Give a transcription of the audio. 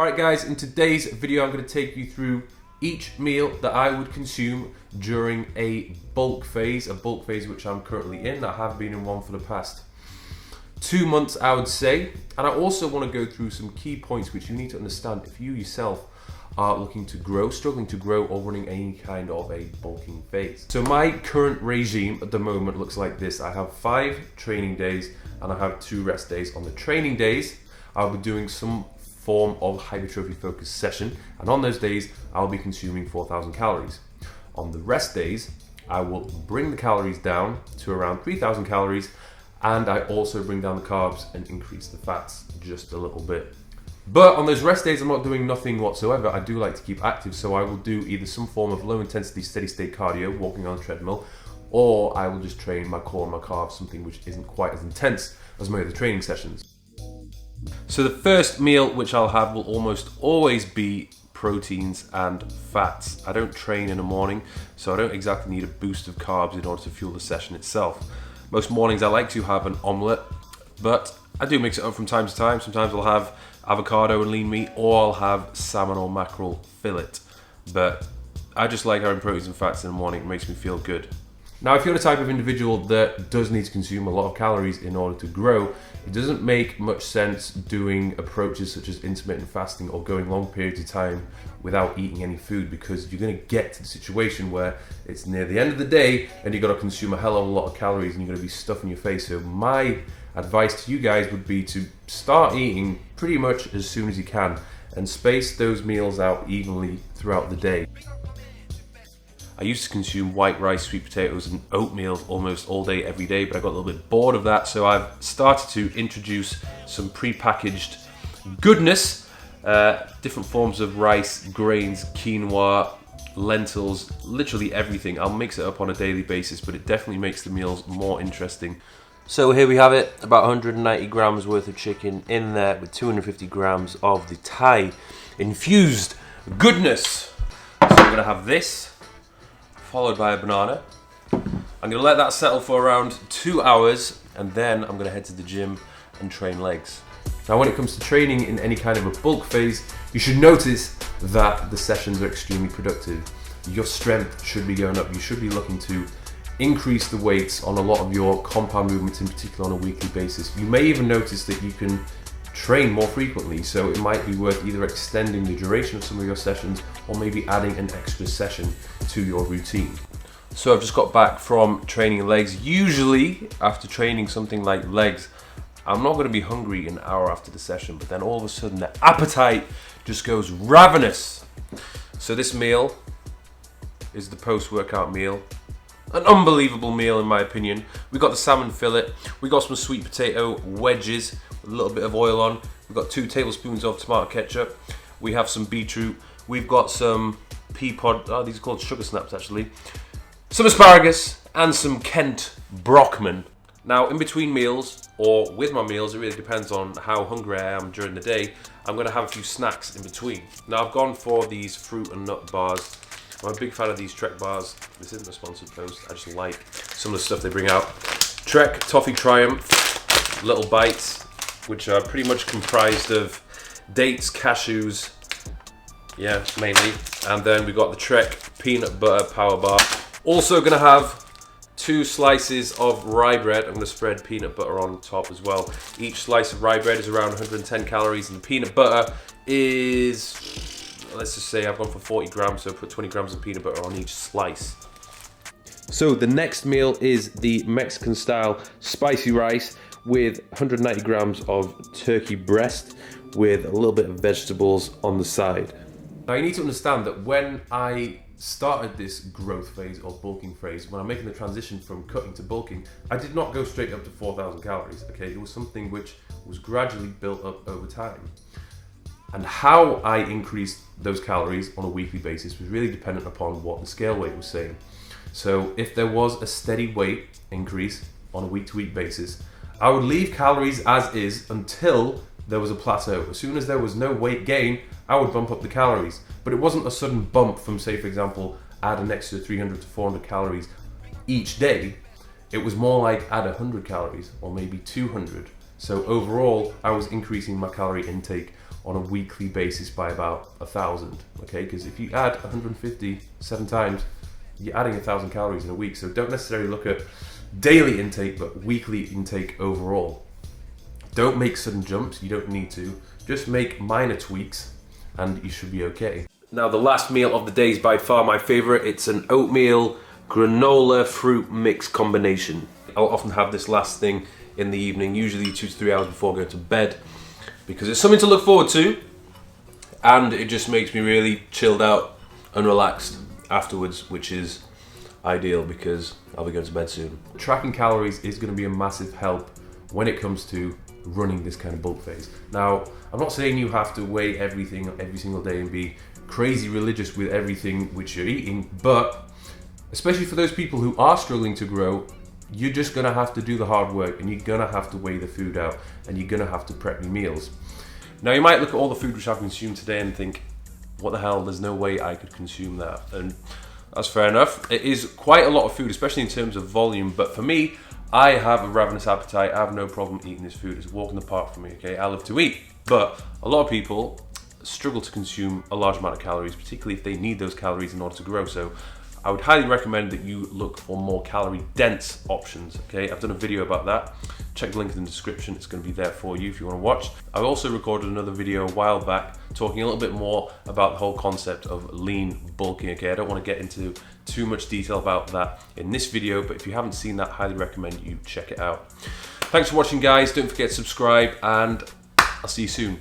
Alright guys, in today's video I'm going to take you through each meal that I would consume during a bulk phase which I'm currently in. I have been in one for the past 2 months, I would say. And I also want to go through some key points which you need to understand if you yourself are looking to grow, struggling to grow, or running any kind of a bulking phase. So my current regime at the moment looks like this. I have 5 training days and I have 2 rest days. On the training days, I'll be doing some form of hypertrophy focused session, and on those days I'll be consuming 4,000 calories. On the rest days, I will bring the calories down to around 3,000 calories, and I also bring down the carbs and increase the fats just a little bit. But on those rest days, I'm not doing nothing whatsoever. I do like to keep active, so I will do either some form of low intensity steady state cardio, walking on a treadmill, or I will just train my core and my carbs, something which isn't quite as intense as my other training sessions. So the first meal which I'll have will almost always be proteins and fats. I don't train in the morning, so I don't exactly need a boost of carbs in order to fuel the session itself. Most mornings I like to have an omelette, but I do mix it up from time to time. Sometimes I'll have avocado and lean meat, or I'll have salmon or mackerel fillet. But I just like having proteins and fats in the morning. It makes me feel good. Now, if you're the type of individual that does need to consume a lot of calories in order to grow, it doesn't make much sense doing approaches such as intermittent fasting or going long periods of time without eating any food, because you're going to get to the situation where it's near the end of the day and you've got to consume a hell of a lot of calories and you're going to be stuffing your face. So my advice to you guys would be to start eating pretty much as soon as you can and space those meals out evenly throughout the day. I used to consume white rice, sweet potatoes and oatmeal almost all day, every day, but I got a little bit bored of that, so I've started to introduce some pre-packaged goodness, different forms of rice, grains, quinoa, lentils, literally everything. I'll mix it up on a daily basis, but it definitely makes the meals more interesting. So here we have it, about 190 grams worth of chicken in there with 250 grams of the Thai infused goodness. So we're gonna have this, followed by a banana. I'm gonna let that settle for around 2 hours, and then I'm gonna head to the gym and train legs. Now, when it comes to training in any kind of a bulk phase, you should notice that the sessions are extremely productive. Your strength should be going up. You should be looking to increase the weights on a lot of your compound movements, in particular on a weekly basis. You may even notice that you can train more frequently, so it might be worth either extending the duration of some of your sessions or maybe adding an extra session to your routine. So I've just got back from training legs. Usually after training something like legs, I'm not going to be hungry an hour after the session, but then all of a sudden the appetite just goes ravenous. So this meal is the post-workout meal. An unbelievable meal in my opinion. We got the salmon fillet, we got some sweet potato wedges with a little bit of oil on, we've got 2 tablespoons of tomato ketchup, we have some beetroot, we've got some pea pod, these are called sugar snaps actually, some asparagus and some Kent Brockman. Now in between meals, or with my meals, it really depends on how hungry I am during the day, I'm going to have a few snacks in between. Now I've gone for these fruit and nut bars. I'm a big fan of these Trek bars. This isn't a sponsored post, I just like some of the stuff they bring out. Trek Toffee Triumph little bites, which are pretty much comprised of dates, cashews, yeah, mainly. And then we've got the Trek Peanut Butter Power Bar. Also gonna have 2 slices of rye bread. I'm gonna spread peanut butter on top as well. Each slice of rye bread is around 110 calories, and the peanut butter is, let's just say I've gone for 40 grams, so put 20 grams of peanut butter on each slice. So the next meal is the Mexican style spicy rice with 190 grams of turkey breast with a little bit of vegetables on the side. Now you need to understand that when I started this growth phase or bulking phase, when I'm making the transition from cutting to bulking, I did not go straight up to 4,000 calories, okay? It was something which was gradually built up over time. And how I increased those calories on a weekly basis was really dependent upon what the scale weight was saying. So if there was a steady weight increase on a week-to-week basis, I would leave calories as is until there was a plateau. As soon as there was no weight gain, I would bump up the calories. But it wasn't a sudden bump from, say for example, add an extra 300 to 400 calories each day. It was more like add 100 calories or maybe 200. So overall, I was increasing my calorie intake on a weekly basis by about 1,000, okay? Because if you add 150 7 times, you're adding 1,000 calories in a week. So don't necessarily look at daily intake, but weekly intake overall. Don't make sudden jumps, you don't need to. Just make minor tweaks and you should be okay. Now the last meal of the day is by far my favorite. It's an oatmeal granola fruit mix combination. I'll often have this last thing in the evening, usually 2 to 3 hours before going to bed, because it's something to look forward to and it just makes me really chilled out and relaxed afterwards, which is ideal because I'll be going to bed soon. Tracking calories is going to be a massive help when it comes to running this kind of bulk phase. Now, I'm not saying you have to weigh everything every single day and be crazy religious with everything which you're eating, but especially for those people who are struggling to grow, you're just gonna have to do the hard work and you're gonna have to weigh the food out and you're gonna have to prep your meals. Now you might look at all the food which I've consumed today and think, what the hell, there's no way I could consume that. And that's fair enough. It is quite a lot of food, especially in terms of volume, but for me, I have a ravenous appetite. I have no problem eating this food. It's a walk in the park for me, okay? I love to eat. But a lot of people struggle to consume a large amount of calories, particularly if they need those calories in order to grow. So I would highly recommend that you look for more calorie dense options, okay? I've done a video about that. Check the link in the description. It's going to be there for you if you want to watch. I also recorded another video a while back talking a little bit more about the whole concept of lean bulking, okay? I don't want to get into too much detail about that in this video, but if you haven't seen that, highly recommend you check it out. Thanks for watching, guys. Don't forget to subscribe and I'll see you soon.